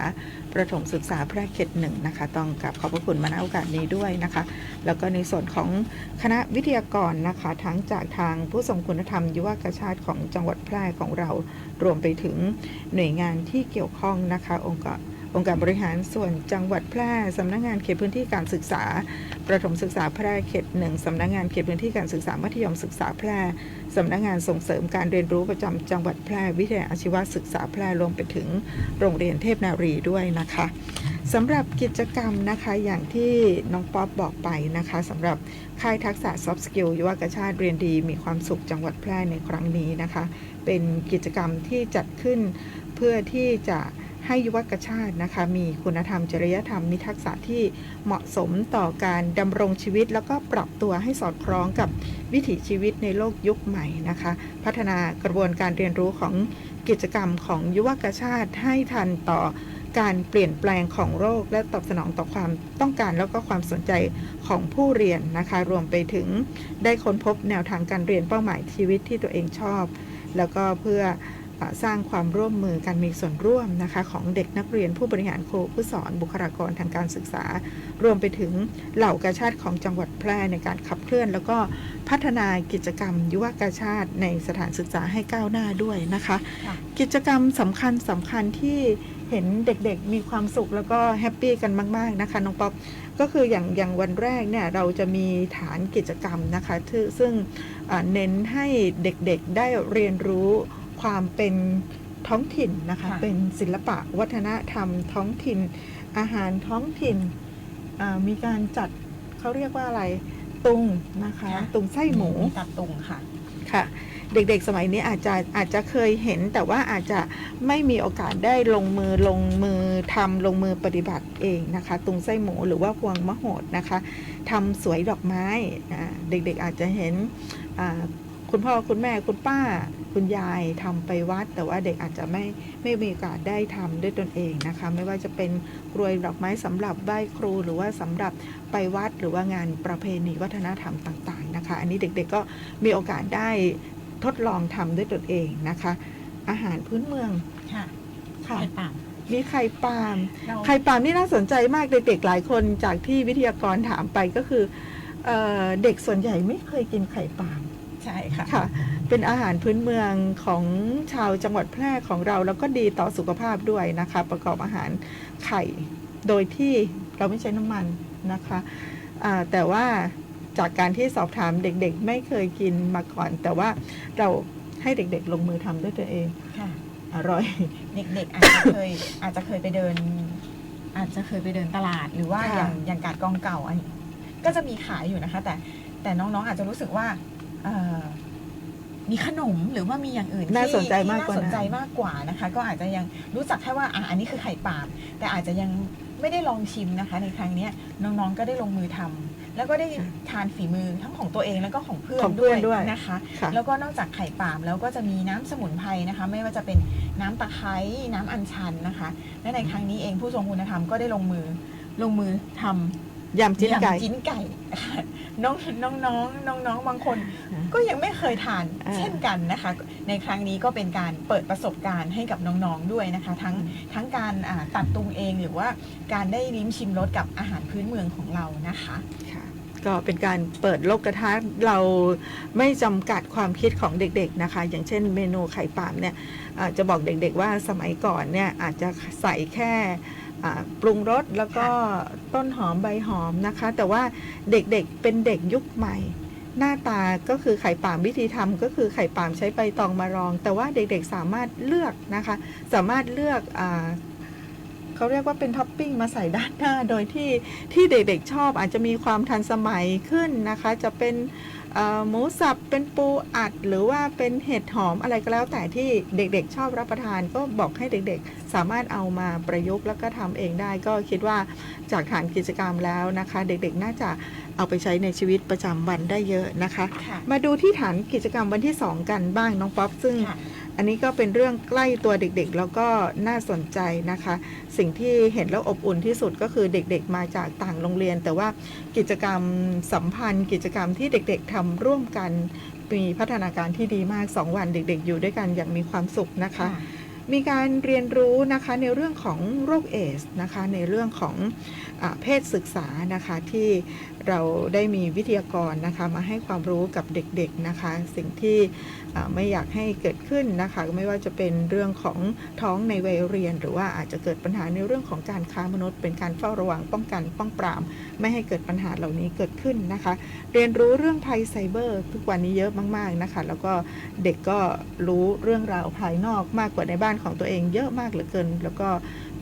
Speaker 4: ประถมศึกษาแพร่เขต 1นะคะต้องกราบขอบพระคุณมาณโอกาสนี้ด้วยนะคะแล้วก็ในส่วนของคณะวิทยากรนะคะทั้งจากทางผู้ทรงคุณธรรมยุวกชาติของจังหวัดแพร่ของเรารวมไปถึงหน่วยงานที่เกี่ยวข้องนะคะองค์การบริหารส่วนจังหวัดแพร่สำนักงานเขตพื้นที่การศึกษาประถมศึกษาแพร่เขต 1สำนักงานเขตพื้นที่การศึกษามัธยมศึกษาแพร่สำนักงานส่งเสริมการเรียนรู้ประจำจังหวัดแพร่วิทยาอาชีวศึกษาแพร่รวมไปถึงโรงเรียนเทพนารีด้วยนะคะสำหรับกิจกรรมนะคะอย่างที่น้องป๊อปบอกไปนะคะสำหรับค่ายทักษะ Soft Skill ยุวกชาติเรียนดีมีความสุขจังหวัดแพร่ในครั้งนี้นะคะเป็นกิจกรรมที่จัดขึ้นเพื่อที่จะให้ยุวกชาตินะคะมีคุณธรรมจริยธรรมมีทักษะที่เหมาะสมต่อการดำรงชีวิตแล้วก็ปรับตัวให้สอดคล้องกับวิถีชีวิตในโลกยุคใหม่นะคะพัฒนากระบวนการเรียนรู้ของกิจกรรมของยุวกชาติให้ทันต่อการเปลี่ยนแปลงของโลกและตอบสนองต่อความต้องการแล้วก็ความสนใจของผู้เรียนนะคะรวมไปถึงได้ค้นพบแนวทางการเรียนเป้าหมายชีวิตที่ตัวเองชอบแล้วก็เพื่อสร้างความร่วมมือการมีส่วนร่วมนะคะของเด็กนักเรียนผู้บริหารครูผู้สอนบุคลากรทางการศึกษารวมไปถึงเหล่ากาชาติของจังหวัดแพร่ในการขับเคลื่อนแล้วก็พัฒนากิจกรรมยุวกาชาติในสถานศึกษาให้ก้าวหน้าด้วยนะคะกิจกรรมสำคัญที่เห็นเด็กๆมีความสุขแล้วก็แฮปปี้กันมากๆนะคะน้องป๊อปก็คืออย่างวันแรกเนี่ยเราจะมีฐานกิจกรรมนะคะซึ่งเน้นให้เด็กๆได้เรียนรู้ความเป็นท้องถิ่นนะคะเป็นศิลปะวัฒนธรรมท้องถิ่นอาหารท้องถิ่นมีการจัดเขาเรียกว่าอะไรตุงนะคะตุงไส้หมู
Speaker 5: ตัดตุงค่ะ
Speaker 4: ค่ะเด็กๆสมัยนี้อาจจะเคยเห็นแต่ว่าอาจจะไม่มีโอกาสได้ลงมือทำลงมือปฏิบัติเองนะคะตุงไส้หมูหรือว่าพวงมะโหดนะคะทำสวยดอกไม้เด็กๆอาจจะเห็นคุณพ่อคุณแม่คุณป้าคุณยายทำไปวัดแต่ว่าเด็กอาจจะไม่มีโอกาสได้ทำด้วยตนเองนะคะไม่ว่าจะเป็นกรวยดอกไม้สำหรับไหว้ครูหรือว่าสำหรับไปวัดหรือว่างานประเพณีวัฒนธรรมต่างๆนะคะอันนี้เด็กๆก็มีโอกาสได้ทดลองทำด้วยตนเองนะคะอาหารพื้นเมืองค่ะมีไข่ปาล์มนี่น่าสนใจมากเด็กๆหลายคนจากที่วิทยากรถามไปก็คือเด็กส่วนใหญ่ไม่เคยกินไข่ปาล์ม
Speaker 5: ใช่ค่ะ
Speaker 4: ค่ะ เป็นอาหารพื้นเมืองของชาวจังหวัดแพร่ของเราแล้วก็ดีต่อสุขภาพด้วยนะคะ ประกอบอาหารไข่โดยที่เราไม่ใช้น้ำมันนะคะแต่ว่าจากการที่สอบถามเด็กๆไม่เคยกินมาก่อน แต่ว่าเราให้เด็กๆลงมือทำด้วยตัวเอง
Speaker 5: ค่ะ
Speaker 4: อร่อย
Speaker 5: เด็กๆอาจจะเคยไปเดินตลาดหรือว่า
Speaker 4: ค่ะ
Speaker 5: อย่างกาดกองเก่าอันก็จะมีขายอยู่นะคะ แต่น้องๆอาจจะรู้สึกว่ามีขนมหรือว่ามีอย่างอื่น
Speaker 4: น่าสนใจ
Speaker 5: ที่
Speaker 4: มากกว่า
Speaker 5: น่าสนใจมากกว่านะคะ ก็อาจจะยังรู้จักแค่ว่าอันนี้คือไข่ปาล์มแต่อาจจะยังไม่ได้ลองชิมนะคะ ในครั้งนี้น้องๆก็ได้ลงมือทำแล้วก็ได้ทานฝีมือทั้งของตัวเองแล้วก็ของเพื่อน
Speaker 4: ของเพื่อนด้วย
Speaker 5: นะคะ
Speaker 4: ค่ะ
Speaker 5: แล้วก็นอกจากไข่ปาล์มแล้วก็จะมีน้ำสมุนไพรนะคะ ไม่ว่าจะเป็นน้ำตะไคร้น้ำอัญชันนะคะ และในครั้งนี้เองผู้ทรงคุณธรรมก็ได้ลงมือทำ
Speaker 4: ยำจิ้นไก่
Speaker 5: ยำจิ้นไก่ค่ะน้องบางคน ก็ยังไม่เคยทาน เช่นกันนะคะ ในครั้งนี้ก็เป็นการเปิดประสบการณ์ให้กับน้องๆด้วยนะคะ ทั้งการตัดตุงเองหรือว่าการได้ลิ้มชิมรสกับอาหารพื้นเมืองของเรานะคะ
Speaker 4: ค่ะก็เป็นการเปิดโลกทัศน์เราไม่จำกัดความคิดของเด็กๆนะคะ อย่างเช่นเมนูไข่ปาล์มเนี่ยจะบอกเด็กๆว่าสมัยก่อนเนี่ยอาจจะใส่แค่ปรุงรสแล้วก็ต้นหอมใบหอมนะคะ แต่ว่าเด็กๆเป็นเด็กยุคใหม่ หน้าตาก็คือไข่ปาล์มวิธีทำก็คือไข่ปาล์มใช้ใบตองมารอง แต่ว่าเด็กๆสามารถเลือกนะคะสามารถเลือกเขาเรียกว่าเป็นท็อปปิ้งมาใส่ด้านหน้าโดยที่เด็กๆชอบอาจจะมีความทันสมัยขึ้นนะคะจะเป็นหมูสับเป็นปูอัดหรือว่าเป็นเห็ดหอมอะไรก็แล้วแต่ที่เด็กๆชอบรับประทานก็บอกให้เด็กๆสามารถเอามาประยุกต์แล้วก็ทำเองได้ก็คิดว่าจากฐานกิจกรรมแล้วนะคะเด็กๆน่าจะเอาไปใช้ในชีวิตประจำวันได้เยอะนะคะ
Speaker 5: ค่ะ
Speaker 4: มาดูที่ฐานกิจกรรมวันที่ 2 กันบ้างน้องป๊อปซึ่ง
Speaker 5: ค่ะ
Speaker 4: อันนี้ก็เป็นเรื่องใกล้ตัวเด็กๆแล้วก็น่าสนใจนะคะ สิ่งที่เห็นแล้วอบอุ่นที่สุดก็คือเด็กๆมาจากต่างโรงเรียน แต่ว่ากิจกรรมสัมพันธ์ กิจกรรมที่เด็กๆทำร่วมกันมีพัฒนาการที่ดีมาก 2 วันเด็กๆอยู่ด้วยกันอย่างมีความสุขนะคะ มีการเรียนรู้นะคะในเรื่องของโรคเอดส์นะคะในเรื่องของเพศศึกษานะคะที่เราได้มีวิทยากรนะคะมาให้ความรู้กับเด็กๆนะคะสิ่งที่ไม่อยากให้เกิดขึ้นนะคะไม่ว่าจะเป็นเรื่องของท้องในวัยเรียนหรือว่าอาจจะเกิดปัญหาในเรื่องของการค้ามนุษย์เป็นการเฝ้าระวังป้องกันป้องปรามไม่ให้เกิดปัญหาเหล่านี้เกิดขึ้นนะคะเรียนรู้เรื่องภัยไซเบอร์ทุกวันนี้เยอะมากๆนะคะแล้วก็เด็กก็รู้เรื่องราวภายนอกมากกว่าในบ้านของตัวเองเยอะมากเหลือเกินแล้วก็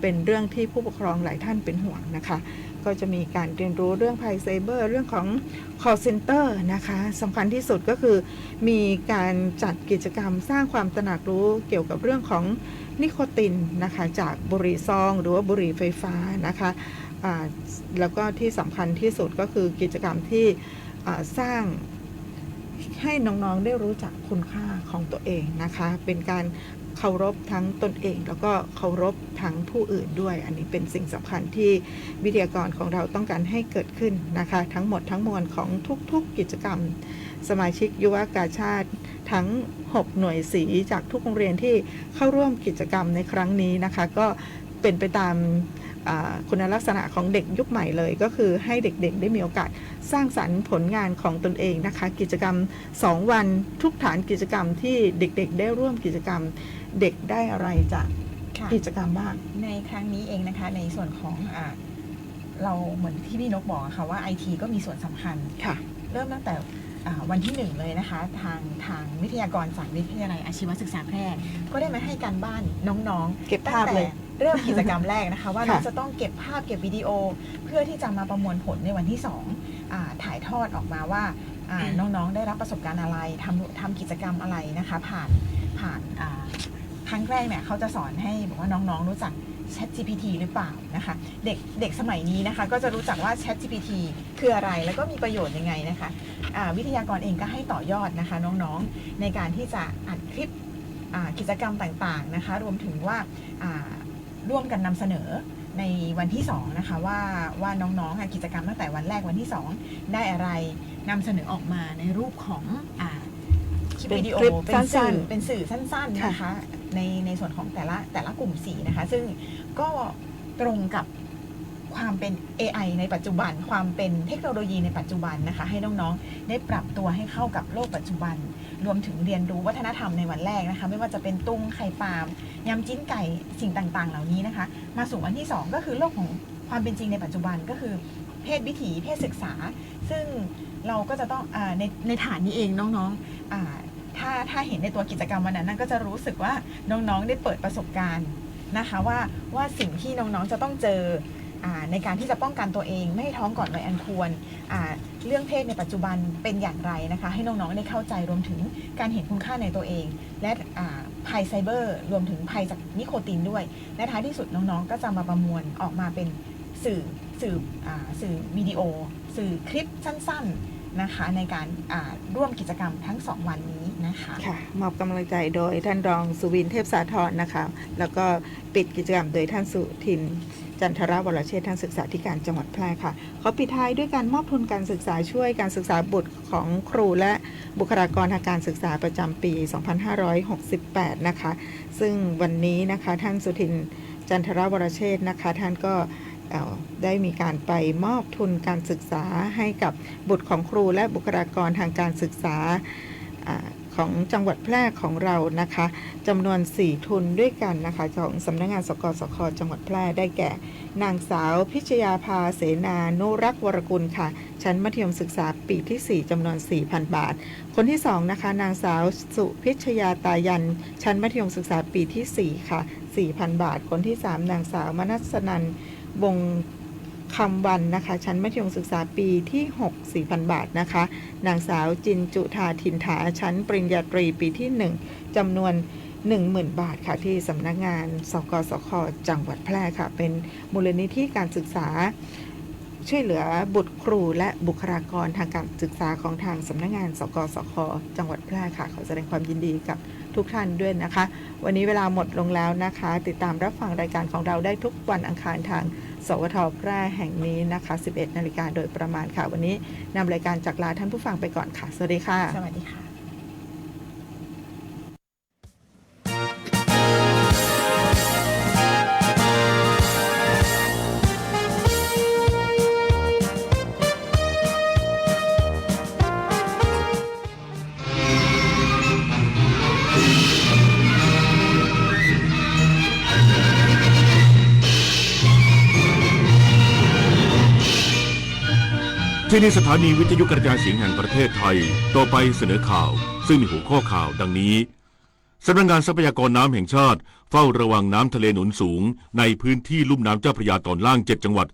Speaker 4: เป็นเรื่องที่ผู้ปกครองหลายท่านเป็นห่วงนะคะก็จะมีการเรียนรู้เรื่องภัยไซเบอร์เรื่องของ call center นะคะสำคัญที่สุดก็คือมีการจัดกิจกรรมสร้างความตระหนักรู้เกี่ยวกับเรื่องของนิโคตินนะคะจากบุหรี่ซองหรือว่าบุหรี่ไฟฟ้านะคะแล้วก็ที่สำคัญที่สุดก็คือกิจกรรมที่สร้างให้น้องๆได้รู้จักคุณค่าของตัวเองนะคะเป็นการเคารพทั้งตนเองแล้วก็เคารพทั้งผู้อื่นด้วยอันนี้เป็นสิ่งสำคัญที่วิทยากรของเราต้องการให้เกิดขึ้นนะคะทั้งหมดทั้งมวลของทุกๆกิจกรรมสมาชิกยุวกาชาติทั้ง6หน่วยสีจากทุกโรงเรียนที่เข้าร่วมกิจกรรมในครั้งนี้นะคะก็เป็นไปตามคุณลักษณะของเด็กยุคใหม่เลยก็คือให้เด็กๆได้มีโอกาสสร้างสรรค์ผลงานของตนเองนะคะกิจกรรม2วันทุกฐานกิจกรรมที่เด็กๆได้ร่วมกิจกรรมเด็กได้อะไรจากกิจกรรมบ้าง
Speaker 5: ในครั้งนี้เองนะคะในส่วนของเราเหมือนที่พี่นกบอกค่ะว่า IT ก็มีส่วนสำคัญ
Speaker 4: ค่ะ
Speaker 5: เริ่มตั้งแต่วันที่1เลยนะคะทางวิทยากรจากวิทยาลัยอาชีวศึกษาแพร่ก็ได้มาให้การบ้านน้องๆ
Speaker 4: เก็บภาพเลย
Speaker 5: เริ่มกิจกรรมแรกนะคะว่าเราจะต้องเก็บภาพเก็บวิดีโอเพื่อที่จะมาประมวลผลในวันที่2ถ่ายทอดออกมาว่าน้องๆได้รับประสบการณ์อะไรทำกิจกรรมอะไรนะคะผ่านครั้งแรกเนี่ยเขาจะสอนให้บอกว่าน้องๆรู้จัก ChatGPT หรือเปล่านะคะเด็กสมัยนี้นะคะก็จะรู้จักว่า ChatGPT คืออะไรแล้วก็มีประโยชน์ยังไงนะคะวิทยากรเองก็ให้ต่อยอดนะคะน้องๆในการที่จะอัดคลิปกิจกรรมต่างๆนะคะรวมถึงว่าร่วมกันนำเสนอในวันที่2นะคะว่าน้องๆกิจกรรมตั้งแต่วันแรกวันที่2ได้อะไรนำเสนอออกมาในรูปของคลิปวิดีโอเป็นสื่อสั้นๆนะคะในส่วนของแต่ละกลุ่มสีนะคะซึ่งก็ตรงกับ ความเป็น AI ในปัจจุบันความเป็นเทคโนโลยีในปัจจุบันนะคะให้น้องๆได้ปรับตัวให้เข้ากับโลกปัจจุบันรวมถึงเรียนรู้วัฒนธรรมในวันแรกนะคะไม่ว่าจะเป็นตุ้งไข่ปาล์มยำจิ้นไก่สิ่งต่างๆ เหล่านี้นะคะมาสู่วันที่ 2 ก็คือโลกของความเป็นจริงในปัจจุบันก็คือเพศวิถีเพศศึกษาซึ่งเราก็จะต้องในฐานนี้เองน้องๆถ้าเห็นในตัวกิจกรรมวันนั้นก็จะรู้สึกว่าน้องๆได้เปิดประสบการณ์นะคะว่าสิ่งที่น้องๆจะต้องเจอในการที่จะป้องกันตัวเองไม่ให้ท้องก่อนวัยอันควรเรื่องเพศในปัจจุบันเป็นอย่างไรนะคะให้น้องๆได้เข้าใจรวมถึงการเห็นคุณค่าในตัวเองและภัยไซเบอร์รวมถึงภัยจากนิโคตินด้วยและท้ายที่สุดน้องๆก็จะมาประมวลออกมาเป็นสื่อวิดีโอสื่อคลิปสั้นๆนะคะในการร่วมกิจกรรมทั้ง2วันนี้นะคะ
Speaker 4: ค่ะมอบกำลังใจโดยท่านรองสุวินเทพสาธรนะคะแล้วก็ปิดกิจกรรมโดยท่านสุทินจันทรวรเชษฐ์ทางศึกษาธิการจังหวัดแพร่ค่ะขอปิดท้ายด้วยการมอบทุนการศึกษาช่วยการศึกษาบุตรของครูและบุคลากรทางการศึกษาประจำปี 2568 นะคะซึ่งวันนี้นะคะท่านสุทินจันทรวรเชษฐ์นะคะท่านก็ได้มีการไปมอบทุนการศึกษาให้กับบุตรของครูและบุคลากรทางการศึกษาของจังหวัดแพร่ของเรานะคะจำนวน4ทุนด้วยกันนะคะของสำนักงานสกสคจังหวัดแพร่ได้แก่นางสาวพิชยาภาเสนานุรักษ์วรกุลค่ะชั้นมัธยมศึกษาปีที่4จำนวน 4,000 บาทคนที่2นะคะนางสาวสุพิชยาตายันชั้นมัธยมศึกษาปีที่4ค่ะ 4,000 บาทคนที่3นางสาวมนัสนันวงคำวันนะคะชั้นมัธยมศึกษาปีที่6 4,000 บาทนะคะนางสาวจินจุธาทินถาชั้นปริญญาตรีปีที่1จำนวน 10,000 บาทค่ะที่สำนักงานสกสคจังหวัดแพร่ค่ะเป็นมูลนิธิการศึกษาช่วยเหลือบุตรครูและบุคลากรทางการศึกษาของทางสำนักงานสกสคจังหวัดแพร่ค่ะขอแสดงความยินดีกับทุกท่านด้วยนะคะวันนี้เวลาหมดลงแล้วนะคะติดตามรับฟังรายการของเราได้ทุกวันอังคารทางสวท.แพร่แห่งนี้นะคะ 11 นาฬิกาโดยประมาณค่ะวันนี้นำรายการจากลาท่านผู้ฟังไปก่อนค่ะสวัสดีค่ะ
Speaker 5: สวัสดีค่ะ
Speaker 8: ที่นี่สถานีวิทยุกระจายเสียงแห่งประเทศไทยต่อไปเสนอข่าวซึ่งมีหัวข้อข่าวดังนี้สำนักงานทรัพยากรน้ำแห่งชาติเฝ้าระวังน้ำทะเลหนุนสูงในพื้นที่ลุ่มน้ำเจ้าพระยาตอนล่าง7 จังหวัด